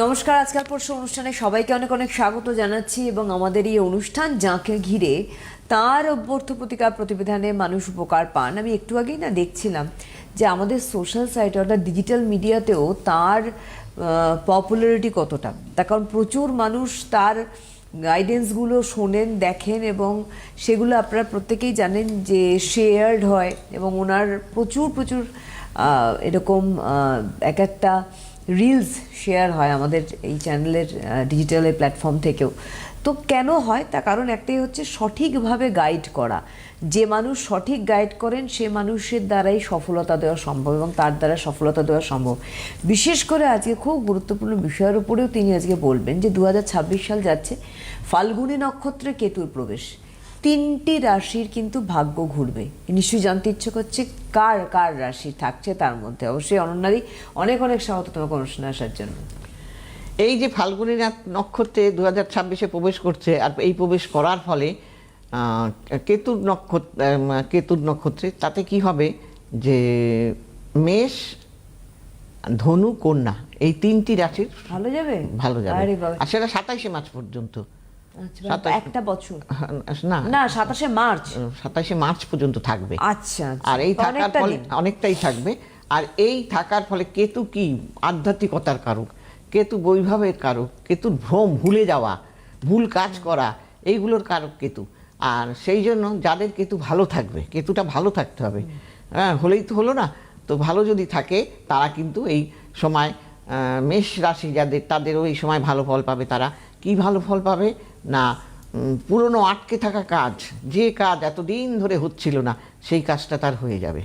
নমস্কার, আজকাল পরশু অনুষ্ঠানে সবাইকে অনেক অনেক স্বাগত জানাচ্ছি এবং আমাদের এই অনুষ্ঠান যাকে ঘিরে তার অভ্যর্থ প্রতিকার প্রতিবিধানে মানুষ উপকার পান। আমি একটু আগেই না দেখছিলাম যে আমাদের সোশ্যাল সাইটে অর্থাৎ ডিজিটাল মিডিয়াতেও তার পপুলারিটি কতটা, তার কারণ প্রচুর মানুষ তার গাইডেন্সগুলো শোনেন, দেখেন এবং সেগুলো আপনারা প্রত্যেকেই জানেন যে শেয়ার্ড হয় এবং ওনার প্রচুর প্রচুর এরকম এক একটা রিলস শেয়ার হয় আমাদের এই চ্যানেলের ডিজিটালের প্ল্যাটফর্ম থেকেও। তো কেন হয় তার কারণ একটাই হচ্ছে সঠিকভাবে গাইড করা। যে মানুষ সঠিক গাইড করেন সে মানুষের দ্বারাই সফলতা দেওয়া সম্ভব এবং তার দ্বারা সফলতা দেওয়া সম্ভব। বিশেষ করে আজকে খুব গুরুত্বপূর্ণ বিষয়ের উপরেও তিনি আজকে বলবেন যে 2026 সাল যাচ্ছে, ফাল্গুনী নক্ষত্রে কেতুর প্রবেশ, 3টি রাশির কিন্তু ভাগ্য ঘুরবে। নিশ্চয়ই জানতে ইচ্ছে করছে কার কার রাশি থাকছে তার মধ্যে। অবশ্যই অনন্যাদি অনেক অনেক স্বাগত তোমাকে অনুষ্ঠানে আসার জন্য। এই যে ফাল্গুনী নক্ষত্রে 2026-এ প্রবেশ করছে, আর এই প্রবেশ করার ফলে কেতুর নক্ষত্রে তাতে কি হবে যে মেষ, ধনু, কন্যা এই 3টি রাশির ভালো যাবে, ভালো যাবে। আর সেটা 27শে মার্চ পর্যন্ত। একটা বছর না না, 27শে মার্চ 27শে মার্চ পর্যন্ত থাকবে। আচ্ছা, আর এই থাকার ফলে অনেকটাই থাকবে। আর এই থাকার ফলে কেতু কি আধ্যাত্মিকতার কারক, কেতু বৈভবের কারক, কেতুর ভ্রম, ভুলে যাওয়া, ভুল কাজ করা, এইগুলোর কারক কেতু। আর সেই জন্য যাদের কেতু ভালো থাকবে, কেতুটা ভালো থাকতে হবে, হ্যাঁ, হলেই তো হলো না। তো ভালো যদি থাকে তারা কিন্তু এই সময় মেষ রাশি যাদের, তাদেরও এই সময় ভালো ফল পাবে। তারা কি ভালো ফল পাবে না, পুরনো আটকে থাকা কাজ, যে কাজ এতদিন ধরে হচ্ছিল না সেই কাজটা তার হয়ে যাবে।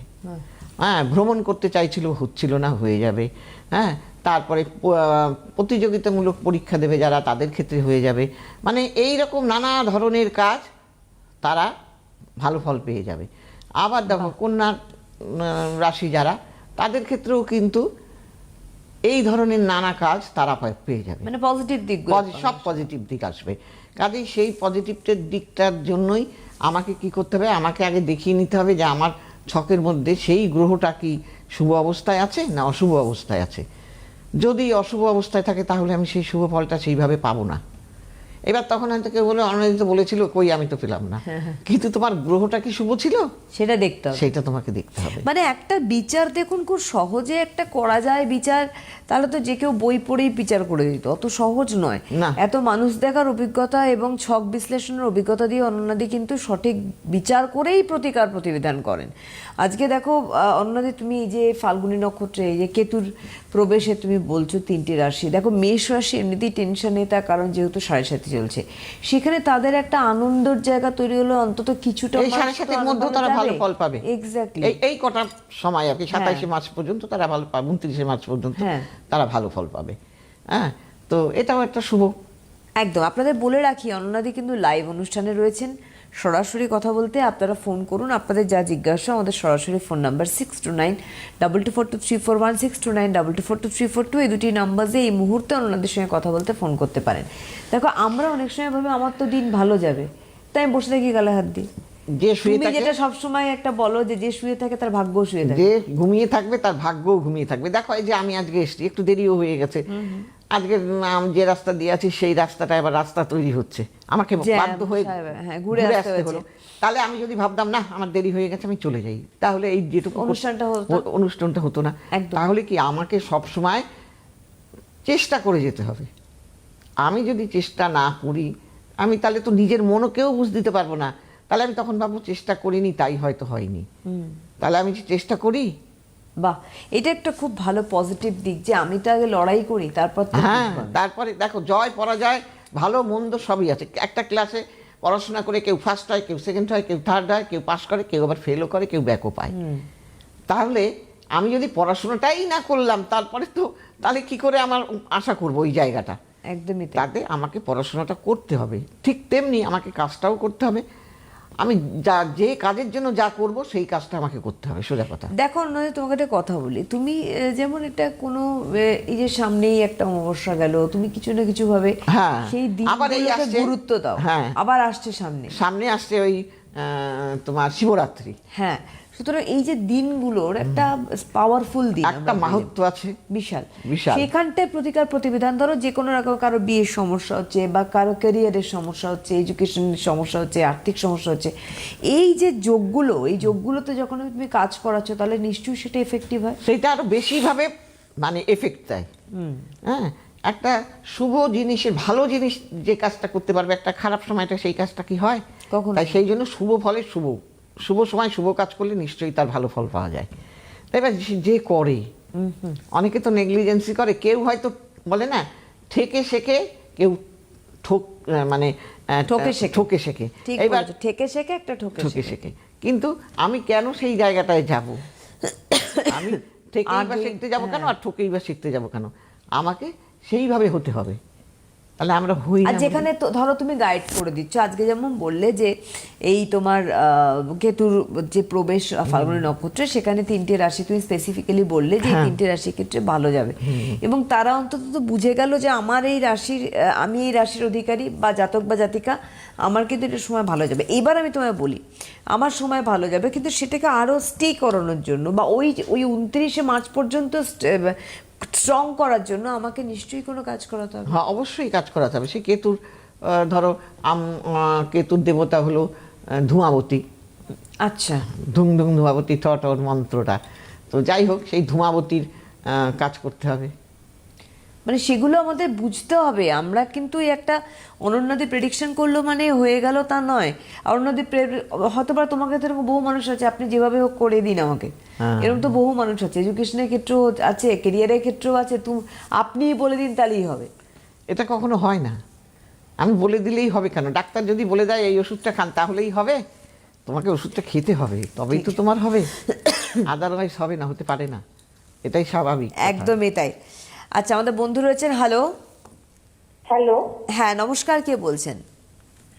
হ্যাঁ, ভ্রমণ করতে চাইছিল, হচ্ছিল না, হয়ে যাবে। হ্যাঁ, তারপরে প্রতিযোগিতামূলক পরীক্ষা দেবে যারা, তাদের ক্ষেত্রে হয়ে যাবে। মানে এই রকম নানা ধরনের কাজ তারা ভালো ফল পেয়ে যাবে। আবার দেখো কন্যা রাশি যারা, তাদের ক্ষেত্রেও কিন্তু এই ধরনের নানা কাজ তারা পেয়ে যাবে, মানে পজিটিভ দিক, সব পজিটিভ দিক আসবে। কাজেই সেই পজিটিভটার দিকটার জন্যই আমাকে কি করতে হবে, আমাকে আগে দেখিয়ে নিতে হবে যে আমার ছকের মধ্যে সেই গ্রহটা কি শুভ অবস্থায় আছে না অশুভ অবস্থায় আছে। যদি অশুভ অবস্থায় থাকে তাহলে আমি সেই শুভ ফলটা সেইভাবে পাবো না। এবার তখন হয়তো কেউ বলে অনন্যা তো বলেছিল, কই আমি তো পেলাম না। কিন্তু তোমার গ্রহটা কি শুভ ছিল সেটা দেখতে হবে, সেটা তোমাকে দেখতে হবে। মানে একটা বিচার দেখুন খুব সহজে একটা করা যায় বিচার, তাহলে তো যে কেউ বই পড়েই বিচার করে দিত, অত সহজ নয়। এত মানুষ দেখার অভিজ্ঞতা এবং ছক বিশ্লেষণের অভিজ্ঞতা দিয়ে অনন্যাদি কিন্তু সঠিক বিচার করেই প্রতিকার প্রতিবিধান করেন। আজকে দেখো অনন্যাদি, তুমি এই যে ফাল্গুনী নক্ষত্রে এই যে কেতুর প্রবেশে তুমি বলছো 3টি রাশি, দেখো মেষ রাশি এমনিতেই টেনশনে, তার কারণ যেহেতু 7.5 চলছে, সেখানে তাদের একটা আনন্দের জায়গা তৈরি হলো, অন্তত কিছুটা এই 7.5-এর মধ্যে তারা ভালো ফল পাবে। এক্স্যাক্টলি এই কটা সময় আর কি, 27শে মার্চ পর্যন্ত তারা ভালো পাবে, 29শে মার্চ পর্যন্ত তারা ভালো ফল পাবে। হ্যাঁ, তো এটাও একটা শুভ। একদম। আপনাদের বলে রাখি অনন্যাদি কিন্তু লাইভ অনুষ্ঠানে রয়েছেন, সরাসরি কথা বলতে আপনারা ফোন করুন, আপনাদের যা জিজ্ঞাসা আমাদের সরাসরি ফোন নাম্বার 6292242341, 6292242342, এই দুটি নাম্বারে এই মুহূর্তে অনন্যাদের সঙ্গে কথা বলতে ফোন করতে পারেন। দেখো আমরা অনেক সময় ভাবে আমার তো দিন ভালো যাবে, তাই আমি বসে থাকি গালে হাত দিই। যে শুয়ে থাকে, যেটা সবসময় একটা বলো যে শুয়ে থাকে তার ভাগ্য শুয়ে থাকে, যে ঘুমিয়ে থাকবে তার ভাগ্যও ঘুমিয়ে থাকবে। দেখো এই যে আমি আজকে এসেছি, একটু দেরিও হয়ে গেছে, আজকে যে রাস্তা দিয়ে আছি সেই রাস্তাটা এবার রাস্তা তৈরি হচ্ছে, আমাকে বাধ্য হয়ে ঘুরে আসতে হলো। তাহলে আমি যদি ভাবতাম না আমার দেরি হয়ে গেছে আমি চলে যাই, তাহলে এই যেটুকু অনুষ্ঠানটা হতো না। তাহলে কি আমাকে সব সময় চেষ্টা করে যেতে হবে। আমি যদি চেষ্টা না করি, আমি তাহলে তো নিজের মনকেও বুঝ দিতে পারবো না। তাহলে আমি তখন ভাববো চেষ্টা করিনি তাই হয়তো হয়নি। তাহলে আমি চেষ্টা করি। বাহ, এটা একটা খুব ভালো পজিটিভ দিক যে আমি তো আগে লড়াই করি, তারপর হ্যাঁ, তারপরে দেখো জয় পরাজয় ভালো মন্দ সবই আছে। একটা ক্লাসে পড়াশোনা করে কেউ ফার্স্ট হয়, কেউ সেকেন্ড হয়, কেউ থার্ড হয়, কেউ পাস করে, কেউ আবার ফেলও করে, কেউ ব্যাকও পায়। তাহলে আমি যদি পড়াশোনাটাই না করলাম তারপরে তো তাহলে কি করে আমার আশা করবো ওই জায়গাটা। একদমই তাতে আমাকে পড়াশোনাটা করতে হবে, ঠিক তেমনি আমাকে কাজটাও করতে হবে। আমি যে কাজের জন্য যা করব সেই কাজটা আমাকে করতে হবে, সোজা কথা। দেখো নয়, তোমাকে একটা কথা বলি, তুমি যেমন এটা কোনো এই যে সামনেই একটা অমাবস্যা গেল, তুমি কিছু না কিছু ভাবে সেই দিনগুলোকে গুরুত্ব দাও। আবার আসছে সামনে আসছে ওই তোমার শিবরাত্রি, হ্যাঁ, সুতরাং এই যে দিনগুলোর একটা পাওয়ারফুল দিন, একটা আমরা বলি। মাহাত্ম্য আছে বিশাল বিশাল। সেখানটায় প্রতিকার প্রতিবিধান, ধরো যে কোনো রকম কারো বিয়ের সমস্যা হচ্ছে বা কারো ক্যারিয়ারের সমস্যা হচ্ছে, এডুকেশনের সমস্যা হচ্ছে, আর্থিক সমস্যা হচ্ছে, এই যে যোগগুলোতে যখন তুমি কাজ করাচ্ছ তাহলে নিশ্চয়ই সেটা এফেক্টিভ হয়। সেটা আরো বেশিভাবে মানে এফেক্ট দেয়। হ্যাঁ, একটা শুভ জিনিসের ভালো জিনিস যে কাজটা করতে পারবে, একটা খারাপ সময়টা সেই কাজটা কি হয় কখনো তাই সেই জন্য শুভ ফলে শুভ সময় শুভ কাজ করলে নিশ্চয়ই তার ভালো ফল পাওয়া যায়। তাই বা যে করে, অনেকে তো নেগলিজেন্সি করে, কেউ হয়তো বলে না ঠেকে শেখে, কেউ মানে ঠকে শেখে। ঠিক এইবার বলেছো, ঠেকে শেখে একটা ঠকে ঠকে শেখে। শেখে, কিন্তু আমি কেন সেই জায়গাটায় যাব? আমি ঠেকেই বা আগে, শিখতে যাবো কেন, আর ঠকেই বা শিখতে যাবো কেন? আমাকে সেইভাবে হতে হবে। তাহলে আমরা হই আর না যেখানে তো ধরো তুমি গাইড করে দিচ্ছ, আজকে যেমন বললে যে এই তোমার কেতুর যে প্রবেশ ফাল্গুনী নক্ষত্রে, সেখানে 3টে রাশি তুমি স্পেসিফিক্যালি বললে যে এই 3টে রাশির ক্ষেত্রে ভালো যাবে, এবং তারা অন্তত তো বুঝে গেল যে আমার এই রাশির আমি এই রাশির অধিকারী বা জাতক বা জাতিকা, আমার কিন্তু এটা সময় ভালো যাবে। এবার আমি তোমায় বলি, আমার সময় ভালো যাবে, কিন্তু সেটাকে আরো স্টে করানোর জন্য বা ওই 29শে মার্চ পর্যন্ত স্ট্রং করার জন্য আমাকে নিশ্চয়ই কোনো কাজ করাতে হবে। হ্যাঁ, অবশ্যই কাজ করাতে হবে। সেই কেতুর ধরো কেতুর দেবতা হলো ধূমাবতী। আচ্ছা, ধুম ধুম ধূমাবতী ওর মন্ত্রটা। তো যাই হোক, সেই ধূমাবতীর কাজ করতে হবে। মানে সেগুলো আমাদের বুঝতে হবে। আমরা কিন্তু এই একটা অনন্যাদি প্রেডিকশন করলো মানে হয়ে গেল তা নয়। অনন্যাদি হয়তো বা তোমাকে তো এরকম বহু মানুষ আছে, আপনি যেভাবে হোক করে দিন আমাকে, এরকম তো বহু মানুষ আছে, এডুকেশনের ক্ষেত্রেও আছে, কেরিয়ারের ক্ষেত্রেও আছে, আপনিই বলে দিন তাহলেই হবে। এটা কখনো হয় না। আমি বলে দিলেই হবে কেন? ডাক্তার যদি বলে দেয় এই ওষুধটা খান তাহলেই হবে? তোমাকে ওষুধটা খেতে হবে, তবেই তো তোমার হবে, আদারওয়াইজ হবে না, হতে পারে না। এটাই স্বাভাবিক কথা। একদমই তাই। আচ্ছা, আমাদের বন্ধু রয়েছেন। হ্যালো। হ্যালো। হ্যাঁ, নমস্কার, কে বলছেন?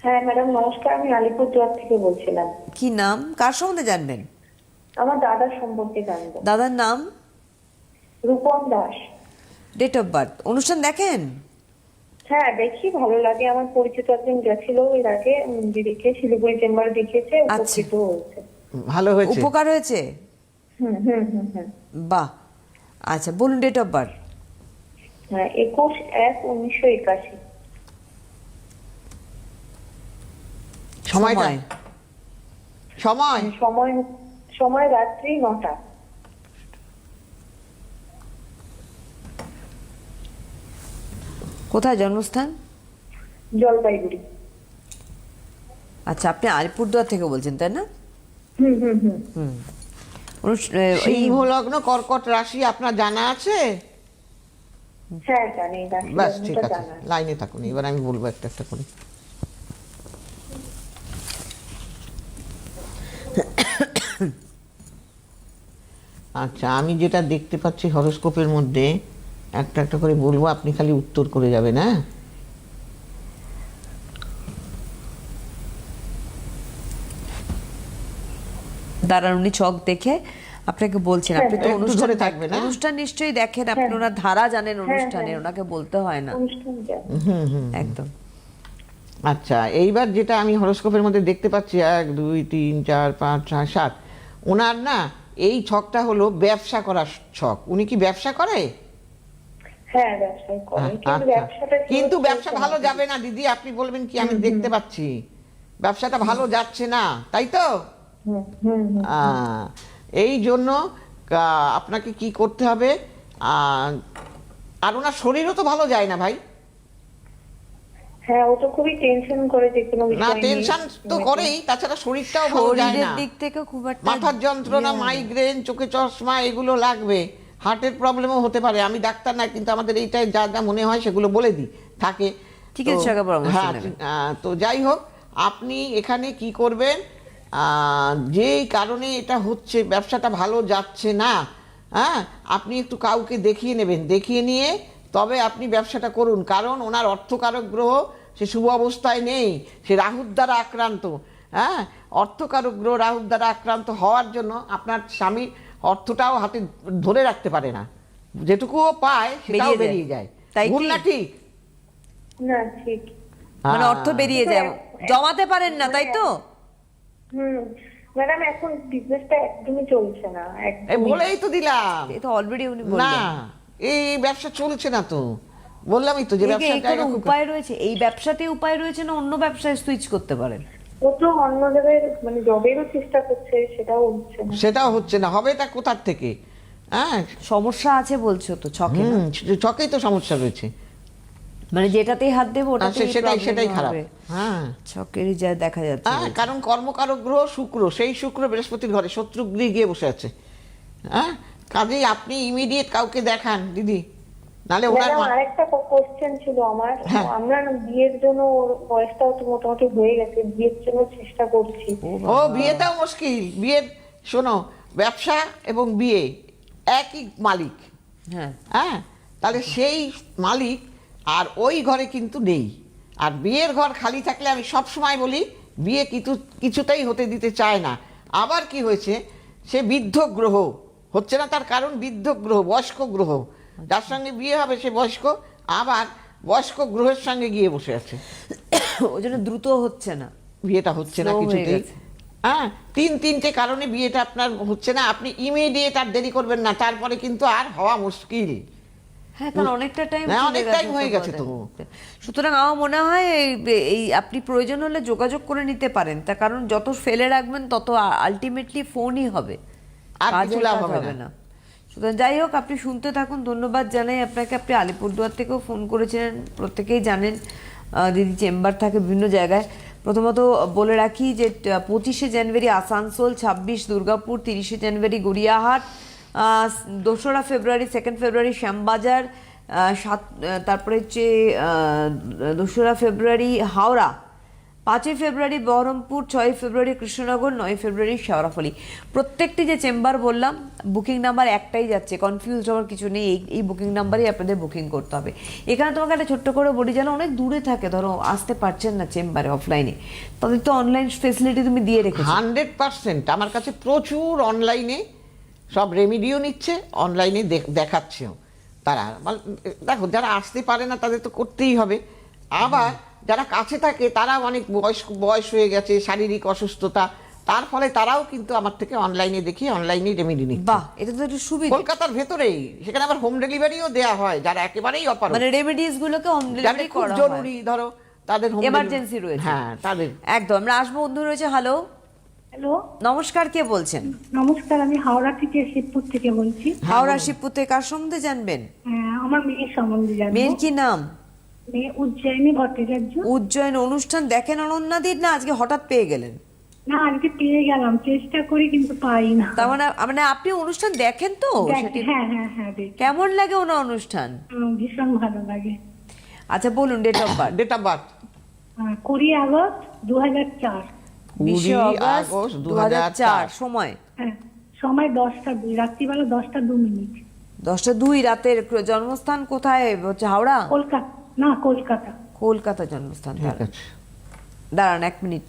হ্যাঁ ম্যাডাম নমস্কার, আমি আলিপুরদুয়ার থেকে বলছিলাম। কি নাম, কার সম্বন্ধে জানবেন? আমার দাদার সম্পর্কে জানবো। দাদার নাম? Rupam Das. Date of birth? অনুষ্ঠান দেখেন? হ্যাঁ দেখি, ভালো লাগে। আমার পরিচিত একজন গেছিল এর আগে, দিদিকে শিলিগুড়ি চেম্বারে দেখিয়েছে, উপকৃত হয়েছে। ভালো হয়েছে। উপকার হয়েছে? হুম হুম হুম হুম। বাহ। আচ্ছা, বলুন ডেট অফ বার্থ। হ্যাঁ, 21/1/1981। সময়টা সময় সময় সময় রাত্রি 9টা। কোথায় জন্মস্থান? জলপাইগুড়ি। আচ্ছা, আপনি আলিপুরদুয়ার থেকে বলছেন তাই না? হুম হুম হুম। এই সিংহ লগ্ন, কর্কট রাশি আপনার জানা আছে? হ্যাঁ জানি, ব্যাস, ঠিক আছে, জানা। লাইনে থাকুন, এবার আমি বলবো একটা একটা করে। আচ্ছা, আমি যেটা দেখতে পাচ্ছি হরোস্কোপের মধ্যে, একটা একটা করে বলবো, আপনি খালি উত্তর করে যাবেন। হ্যাঁ, দাঁড়ান, উনি ছক দেখে আপনাকে বলছেন। আপনি তো একটু অনুষ্ঠান ধরে থাকবেন, হ্যাঁ? অনুষ্ঠান নিশ্চয়ই দেখেন, আপনি ওনার ধারা জানেন অনুষ্ঠানের, ওনাকে বলতে হয় না। অনুষ্ঠান জানি। একদম। আচ্ছা, এইবার যেটা আমি হরোস্কোপের মধ্যে দেখতে পাচ্ছি, 1 2 3 4 5 6 7, ওনার না এই ছকটা হলো ব্যবসা করার ছক। উনি কি ব্যবসা করে? হ্যাঁ ব্যবসায় করে, কিন্তু আচ্ছা, ব্যবসাটা কিন্তু ব্যবসা ভালো যাবে না দিদি, আপনি বলবেন কি? আমি দেখতে পাচ্ছি ব্যবসাটা ভালো যাচ্ছে না, তাই তো? হুম হুম হুম। এই জন্য আপনাকে কি করতে হবে? আর ওনার শরীরও তো ভালো যায় না ভাই। হ্যাঁ, ও তো খুবই টেনশন করে যে কোনো না, বিষয় নিয়ে। টেনশন তো করেই, তাছাড়া শরীরটাও ভালো যায় শরীরের না। দিক থেকে খুব একটা মাথার যন্ত্রণা, মাইগ্রেন, চোখে চশমা, এগুলো লাগবে। হার্টের প্রবলেমও হতে পারে। আমি ডাক্তার না, কিন্তু আমাদের এইটাই যা যা মনে হয় সেগুলো বলে দিই থাকে। চিকিৎসকের পরামর্শ হ্যাঁ, নেবেন। তো যাই হোক, আপনি এখানে কি করবেন, যেই কারণে এটা হচ্ছে, ব্যবসাটা ভালো যাচ্ছে না, হ্যাঁ, আপনি একটু কাউকে দেখিয়ে নেবেন, দেখিয়ে নিয়ে তবে আপনি ব্যবসাটা করুন। কারণ ওনার অর্থকারক গ্রহ সে শুভ অবস্থায় নেই, সে রাহুর দ্বারা আক্রান্ত। হ্যাঁ, অর্থকারক গ্রহ রাহুর দ্বারা আক্রান্ত হওয়ার জন্য আপনার স্বামী অর্থটাও হাতে ধরে রাখতে পারে না, যেটুকুও পায় সেটাও বেরিয়ে যায়। তাই ভুল কি? না ঠিক? না ঠিক। মানে অর্থ বেরিয়ে যায়, জমাতে পারেন না, তাই তো? ম্যাডাম এখন বিজনেসটা একদমই চলছে না, বলেই তো দিলাম এ তো অলরেডি উনি না, বললেন। এই ব্যবসা চলছে না তো, বললামই তো যে এর কি ব্যবসার জায়গা কোনো খুব উপায় রয়েছে? এই ব্যবসাতে উপায় রয়েছে না অন্য ব্যবসায় সুইচ করতে পারেন? ও তো অন্য জায়গায় মানে জবেরও চেষ্টা করছে, সেটাও হচ্ছে না। সেটাও হচ্ছে না, হবেটা কোথার থেকে? হ্যাঁ, সমস্যা আছে বলছো তো ছকে না? ছকেই তো সমস্যা রয়েছে। মানে যেটাতেই হাত দেবো ওটাতেই সেটাই problem খারাপ। হবে। হ্যাঁ, ছকেরই যা দেখা যাচ্ছে। হ্যাঁ, কারণ কর্মকারক গ্রহ শুক্র, সেই শুক্র বৃহস্পতির ঘরে শত্রু গৃহে গিয়ে বসে আছে। হ্যাঁ, কাজেই আপনি ইমিডিয়েট কাউকে দেখান দিদি, নালে ওনার ম্যাডাম আরেকটা কোশ্চেন ছিল আমার। হ্যাঁ। আমরা না বিয়ের জন্য, ওর বয়সটাও তো মোটামুটি হয়ে গেছে, বিয়ের জন্য চেষ্টা করছি। ও বিয়েটাও মুশকিল। বিয়ের শোনো, ব্যবসা এবং বিয়ে একই মালিক। হ্যাঁ, হ্যাঁ, তাহলে সেই মালিক আর ওই ঘরে কিন্তু নেই। আর বিয়ের ঘর খালি থাকলে আমি সব সময় বলি বিয়ে কিছুতেই হতে দিতে চায় না। আবার কি হয়েছে, সে বৃদ্ধ গ্রহ হচ্ছে না, তার কারণ বৃদ্ধ গ্রহ, বয়স্ক গ্রহ, যার সঙ্গে বিয়ে হবে সে বয়স্ক, আবার বয়স্ক গ্রহের সঙ্গে গিয়ে বসে আছে। ওই জন্য দ্রুত হচ্ছে না, বিয়েটা হচ্ছে না Slow হয়ে কিছুতেই। গেছে। হ্যাঁ, তিনটে কারণে বিয়েটা আপনার হচ্ছে না। আপনি ইমিডিয়েট আর দেরি করবেন না, তারপরে কিন্তু আর হওয়া মুশকিল। হ্যাঁ, কারণ অনেকটা টাইম হ্যাঁ, অনেক time হয়ে গেছে তো। সুতরাং আমার মনে হয় এই আপনি প্রয়োজন হলে যোগাযোগ করে নিতে পারেন, তার কারণ যত ফেলে রাখবেন তত আলটিমেটলি ফোনই হবে, আর কাজের কিছু লাভ কাজ হবে না। সুতরাং যাই হোক, আপনি শুনতে থাকুন। ধন্যবাদ জানাই আপনাকে। আপনি আলিপুরদুয়ার থেকেও ফোন করেছিলেন, প্রত্যেকেই জানেন দিদি চেম্বার থাকে বিভিন্ন জায়গায়। প্রথমত বলে রাখি যে 25শে জানুয়ারি আসানসোল, 26 দুর্গাপুর, 30শে জানুয়ারি গড়িয়াহাট, 2রা ফেব্রুয়ারি, 2nd ফেব্রুয়ারি শ্যামবাজার, তারপরে হচ্ছে 2রা ফেব্রুয়ারি হাওড়া, 5ই ফেব্রুয়ারি বহরমপুর, 6ই ফেব্রুয়ারি কৃষ্ণনগর, 9ই ফেব্রুয়ারি শেওড়াফুলি। প্রত্যেকটি যে চেম্বার বললাম, বুকিং নাম্বার একটাই যাচ্ছে, কনফিউজ হওয়ার কিছু নেই। এই বুকিং নাম্বারই আপনাদের বুকিং করতে হবে। এখানে তোমাকে একটা ছোট্ট করে বলি, যেন অনেক দূরে থাকে, ধরো আসতে পারছেন না চেম্বারে অফলাইনে, তাদের তো অনলাইন ফেসিলিটি তুমি দিয়ে রেখেছো। 100% আমার কাছে প্রচুর অনলাইনে সব রেমিডিও নিচ্ছে, অনলাইনে দেখাচ্ছেও তারা। দেখো, যারা আসতে পারে না তাদের তো করতেই হবে, আবার যারা কাছে থাকে তারা অনেক বয়স হয়ে গেছে, শারীরিক অসুস্থতা, তার ফলে তারাও কিন্তু আমার থেকে অনলাইনে দেখি অনলাইনে রেমিডি নিচ্ছে। বাহ, এটা তো একটু সুবিধা। কলকাতার ভেতরেই, সেখানে আবার হোম ডেলিভারিও দেওয়া হয়, যারা একেবারেই অপারগ, মানে রেমেডিস গুলোকে হোম যাদের ডেলিভারি খুব করা হয়, জরুরি, ধরো তাদের হোম এমার্জেন্সি রয়েছে। হ্যাঁ, তাদের একদম। আমরা আসবো, বন্ধু রয়েছে। হ্যালো, হ্যালো, নমস্কার, কে বলছেন? নমস্কার। আমি হাওড়া থেকে, শিবপুর থেকে বলছি। হাওড়া শিবপুর থেকে কার সম্বন্ধে জানবেন? আমার মেয়ের সম্বন্ধে জানবো। মেয়ের কি নাম? মেয়ে উজ্জয়িনী ভট্টাচার্য। উজ্জয়ন। অনুষ্ঠান দেখেন অনন্যাদির, না আজকে হঠাৎ পেয়ে গেলেন? না, আজকে পেয়ে গেলাম, চেষ্টা করি কিন্তু পাই না। তার মানে মানে আপনি অনুষ্ঠান দেখেন তো? সেটি হ্যাঁ হ্যাঁ হ্যাঁ, দেখি। কেমন লাগে ওনার অনুষ্ঠান? ভীষণ ভালো লাগে। আচ্ছা বলুন, date of birth. Date of birth 20 August 2004। 20 August 2004। সময়? হ্যাঁ, সময় 10টা 2, রাত্রিবেলা 10টা 2 মিনিট। 10টা 2 রাতের। জন্মস্থান কোথায় হচ্ছে? হাওড়া? কলকাতা। না, কলকাতা। কলকাতা জন্মস্থান। ঠিক আছে। দাঁড়ান 1 মিনিট।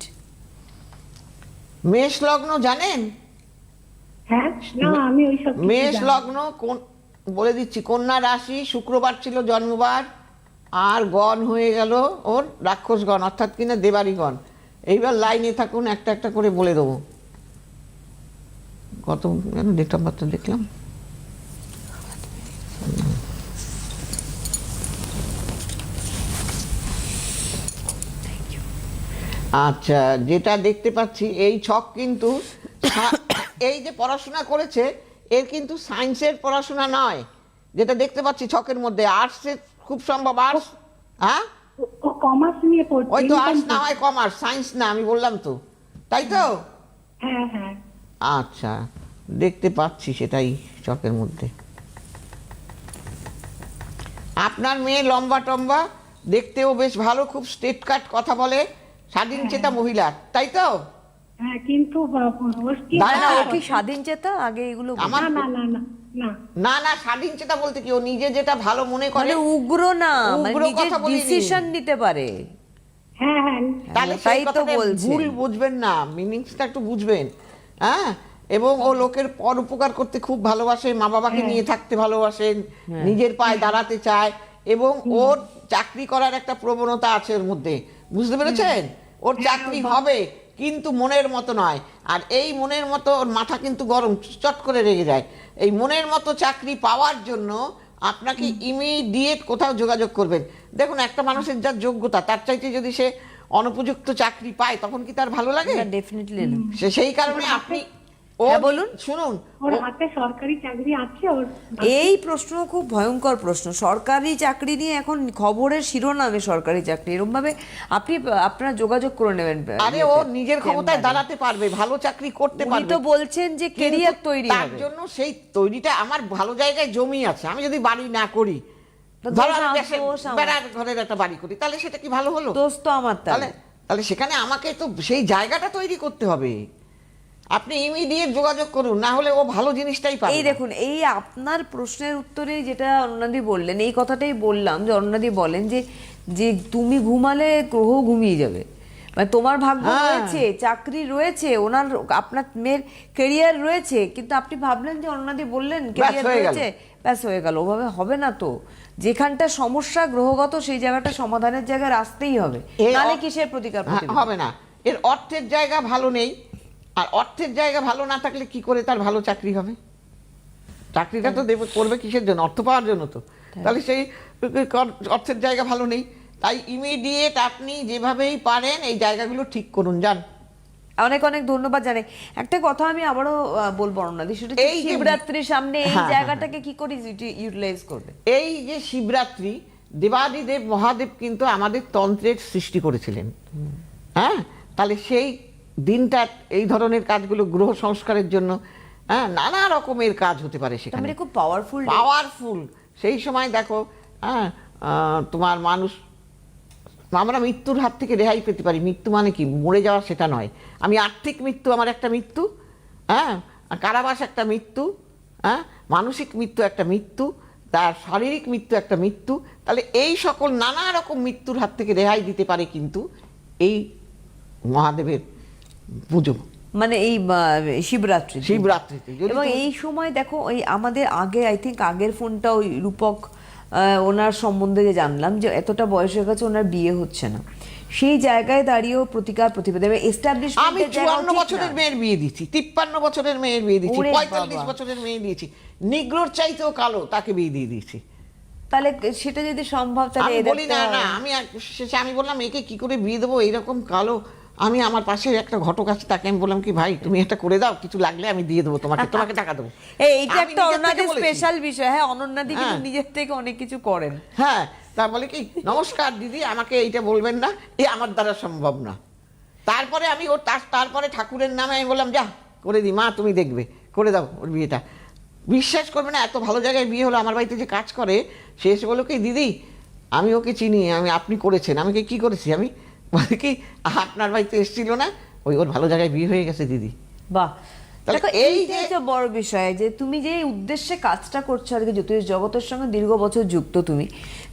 মেষ লগ্ন জানেন? হ্যাঁ, না আমি ওইসব কিছু মেষ জানি না। লগ্ন বলে দিচ্ছি, কন্যা রাশি, শুক্রবার ছিল জন্মবার, আর গণ হয়ে গেল ওর রাক্ষসগণ, অর্থাৎ কিনা দেবারিগণ। এইবার লাইনে থাকুন, একটা একটা করে বলে দেবো। কত ডেট অফ বার্থ দেখলাম, আচ্ছা যেটা দেখতে পাচ্ছি এই ছক কিন্তু এই যে পড়াশোনা করেছে এর কিন্তু সায়েন্সের পড়াশোনা নয়, যেটা দেখতে পাচ্ছি ছকের মধ্যে আর্টসের খুব সম্ভব। আর্টস? হ্যাঁ, ও কমার্স নিয়ে পড়ছে। ওই তো আর্টস না হয় কমার্স, সায়েন্স না, আমি বললাম তো, তাই তো? হ্যাঁ হ্যাঁ। আচ্ছা, দেখতে পাচ্ছি সেটাই চকের মধ্যে। আপনার মেয়ে লম্বা টম্বা, দেখতেও বেশ ভালো, খুব স্ট্রেট কাট কথা বলে, স্বাধীন চেতা মহিলা, তাই তো? হ্যাঁ, কিন্তু ওর কি না, ও কি স্বাধীন চেতা? আগে এগুলো বলুন। আমার না না না না না না, স্বাধীন চেতা বলতে কি, ও নিজে যেটা ভালো মনে করে। মানে উগ্র না, মানে উগ্র নিজের কথা বলিনি। ডিসিশন নিতে পারে। হ্যাঁ হ্যাঁ। তাহলে তাই সেই তো কথাটা বলছি। ভুল বুঝবেন না, মিনিংসটা একটু বুঝবেন। হ্যাঁ, এবং ও লোকের পর উপকার করতে খুব ভালোবাসে, মা বাবাকে নিয়ে থাকতে ভালোবাসেন, নিজের পায়ে দাঁড়াতে চায়, এবং ওর চাকরি করার একটা প্রবণতা আছে ওর মধ্যে, বুঝতে পেরেছেন? ওর চাকরি হবে, কিন্তু মনের মতো নয়। আর এই মনের মতো ওর মাথা কিন্তু গরম, চট করে রেগে যায়। এই মনের মতো চাকরি পাওয়ার জন্য আপনাকে ইমিডিয়েট কোথাও যোগাযোগ করবেন। দেখুন, একটা মানুষের যার যোগ্যতা, তার চাইতে যদি সে অনুপযুক্ত চাকরি পায়, তখন কি তার ভালো লাগে? ডেফিনেটলি না। সেই কারণে আপনি বলুন, শুনুন, ওর হাতে সরকারি চাকরি আছে ওর। এই প্রশ্ন খুব ভয়ঙ্কর প্রশ্ন। সরকারি চাকরি নিয়ে এখন খবরের শিরোনামে সরকারি চাকরি, এরকম ভাবে আপনি আপনারা যোগাযোগ করে নেবেন। আরে ও নিজের ক্ষমতায় দাঁড়াতে পারবে, ভালো চাকরি করতে উনি পারবে। তো বলছেন যে কেরিয়ার কিন্তু তৈরি তার হবে। জন্য সেই তৈরিটা, আমার ভালো জায়গায় জমি আছে, আমি যদি বাড়ি না করি, ধরো আমি বেড়ার ঘরের একটা বাড়ি করি, তাহলে সেটা কি ভালো হলো? দোষ তো আমার। তাহলে সেখানে আমাকে তো সেই জায়গাটা তৈরি করতে হবে। আপনি ইমিডিয়েট যোগাযোগ করুন, না হলে ও ভালো জিনিসটাই পাবে। এই দেখুন, এই আপনার প্রশ্নের উত্তরে যেটা অনন্যাদি বললেন, এই কথাটাই বললাম যে অনন্যাদি বলেন যে যে তুমি ঘুমালে গ্রহ ঘুমিয়ে যাবে। মানে তোমার ভাগ্য রয়েছে, চাকরি রয়েছে, ওনার আপনার মেয়ের কেরিয়ার রয়েছে, কিন্তু আপনি ভাবলেন যে অনন্যাদি বললেন কেরিয়ার রয়েছে, ব্যাস হয়ে গেল। ওভাবে হবে না তো। যেখানটা সমস্যা গ্রহগত, সেই জায়গাটা সমাধানের জায়গায় আসতেই হবে, নাহলে কিসের প্রতিকার হবে না। এর অর্থের জায়গা ভালো নেই, আর অর্থের জায়গা ভালো না থাকলে কি করে তার ভালো চাকরি হবে? চাকরিটা তো করবে কিসের জন্য? অর্থ পাওয়ার জন্য তো। তাহলে সেই অর্থের জায়গা ভালো নেই। তাই ইমিডিয়েট আপনি যেভাবেই পারেন এই জায়গাগুলো ঠিক করুন, যান। অনেক অনেক ধন্যবাদ জানাই। একটা কথা আমি আবারও বলবো অনন্যাদি, সেটা শিবরাত্রির সামনে এই জায়গাটাকে কি করে ইউটিলাইজ করবে? এই যে শিবরাত্রি, দেবাদিদেব মহাদেব কিন্তু আমাদের তন্ত্রের সৃষ্টি করেছিলেন। হ্যাঁ, তাহলে সেই দিনটা এই ধরনের কাজগুলো গ্রহ সংস্কারের জন্য, হ্যাঁ, নানা রকমের কাজ হতে পারে সেখানে, মানে খুব পাওয়ারফুল। সেই সময় দেখো, হ্যাঁ, তোমার মানুষ, আমরা মৃত্যুর হাত থেকে রেহাই পেতে পারি। মৃত্যু মানে কি মরে যাওয়া সেটা নয়। আমি আর্থিক মৃত্যু আমার একটা মৃত্যু, হ্যাঁ, কারাবাস একটা মৃত্যু, হ্যাঁ, মানসিক মৃত্যু একটা মৃত্যু, তার শারীরিক মৃত্যু একটা মৃত্যু। তাহলে এই সকল নানা রকম মৃত্যুর হাত থেকে রেহাই দিতে পারে কিন্তু এই মহাদেবের পুজো, মানে এই শিবরাত্রিতে। এবং এই সময় দেখো, ওই আমাদের আগে আই থিঙ্ক আগের ফোনটা ওই রূপক, ওনার সম্বন্ধে যে জানলাম যে এতটা বয়স হয়ে গেছে, ওনার বিয়ে হচ্ছে না, সেই জায়গায় দাঁড়িয়েও প্রতিকার প্রতিবেদন এস্টাবলিশমেন্ট। আমি 54 বছরের মেয়ের বিয়ে দিচ্ছি, 53 বছরের মেয়ের বিয়ে দিচ্ছি, 45 বছরের মেয়ে দিয়েছি, নিগ্রোর চাইতেও কালো তাকে বিয়ে দিয়ে দিয়েছি। তাহলে সেটা যদি সম্ভব, তাহলে আমি বলি না, আমি বললাম একে কি করে বিয়ে দেবো এইরকম কালো। আমি আমার পাশে একটা ঘটক আছে, তাকে আমি বললাম কি ভাই তুমি এটা করে দাও, কিছু লাগলে আমি দিয়ে দেবো তোমাকে, তোমাকে টাকা দেবো। এইটা একটা অনন্যাদি স্পেশাল বিষয়। হ্যাঁ, অনন্যাদি কিন্তু নিজের থেকে অনেক কিছু করেন। হ্যাঁ, তা বলে কি নমস্কার দিদি, আমাকে এইটা বলবেন না, এই আমার দ্বারা সম্ভব না। তারপরে আমি তারপরে ঠাকুরের নামে আমি বললাম যা করে দি মা, তুমি দেখবে, করে দাও ওর বিয়েটা। বিশ্বাস করবে না, এত ভালো জায়গায় বিয়ে হলো। আমার বাড়িতে যে কাজ করে সে এসে বলো কি দিদি আমি ওকে চিনি, আপনি করেছেন। আমি কি করেছি? আমি বলে কি আপনার বাড়িতে এসেছিল না, ওর ভালো জায়গায় বিয়ে হয়ে গেছে দিদি। বাহ, এই যে বড় বিষয় যে তুমি যে উদ্দেশ্যে কাজটা করছো, আর কি জ্যোতিষ জগতের সঙ্গে দীর্ঘ বছর যুক্ত,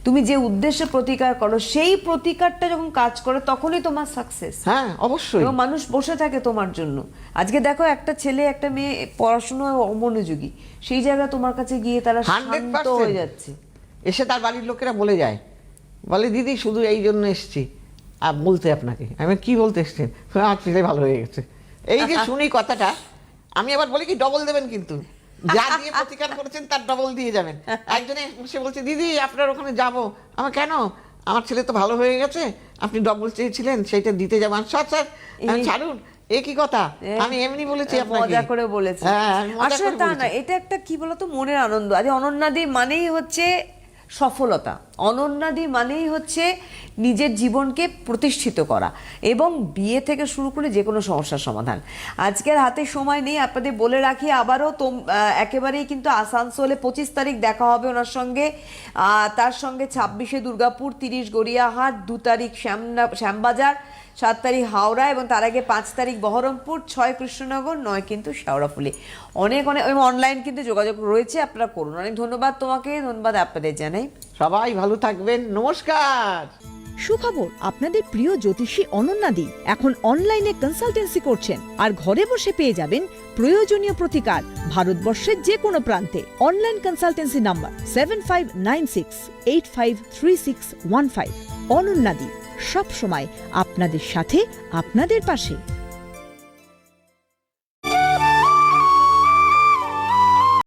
তুমি যে উদ্দেশ্যে প্রতিকার করো, সেই প্রতিকারটা যখন কাজ করে তখনই তোমার সাকসেস। হ্যাঁ, অবশ্যই। এবং মানুষ বসে থাকে তোমার জন্য। আজকে দেখো, একটা ছেলে একটা মেয়ে পড়াশোনায় অমনোযোগী, সেই জায়গায় তোমার কাছে গিয়ে তারা শান্ত হয়ে যাচ্ছে। এসে তার বাড়ির লোকেরা বলে যায়, বলে দিদি শুধু এই জন্য এসছি বলতে আপনাকে। আমি কি বলতে এসছেন? আমার ছেলে ভালো হয়ে গেছে। এই যে শুনি কথাটা, আমি আবার বলি কি ডবল দেবেন, কিন্তু যা দিয়ে প্রতিকার করেছেন তার ডবল দিয়ে যাবেন। একজনে সে বলছে দিদি আপনার ওখানে যাব। আমার কেন? আমার ছেলে তো ভালো হয়ে গেছে, আপনি ডবল চেয়েছিলেন, সেইটা দিতে যাবেন। স্যার ছাড়ুন, এ কি কথা? আমি এমনি বলেছি, মজা করে বলেছি। আসলে তা না, এটা একটা কি বলতো মনের আনন্দ। আজ অনন্যাদি মানেই হচ্ছে সফলতা, অনন্যাদি মানেই হচ্ছে নিজের জীবনকে প্রতিষ্ঠিত করা, এবং বিয়ে থেকে শুরু করে যে কোনো সমস্যার সমাধান। আজকের হাতে সময় নেই, আপনাদের বলে রাখি আবারও, একেবারেই কিন্তু আসানসোলে 25 তারিখ দেখা হবে ওনার সঙ্গে, তার সঙ্গে 26শে দুর্গাপুর, 30 গড়িয়াহাট, 2 তারিখ শ্যামবাজার, 7 তারিখ হাওড়া, এবং তার আগে 5 তারিখ বহরমপুর, 6 কৃষ্ণনগর, 9 কিন্তু শেওড়াফুলি। অনেক অনলাইন কিন্তু যোগাযোগ রয়েছে, আপনারা করুন। অনেক ধন্যবাদ তোমাকে, ধন্যবাদ আপনাদের জানাই। সবাই ভালো থাকবেন, নমস্কার। সুখবর, আপনাদের প্রিয় জ্যোতিষী অনন্যাদি এখন অনলাইনে কনসালটেন্সি করছেন, আর ঘরে বসে পেয়ে যাবেন প্রয়োজনীয় প্রতিকার ভারতবর্ষের যে কোনো প্রান্তে। Online consultancy number 7596853615। অনন্যাদি সব সময় আপনাদের সাথে, আপনাদের পাশে।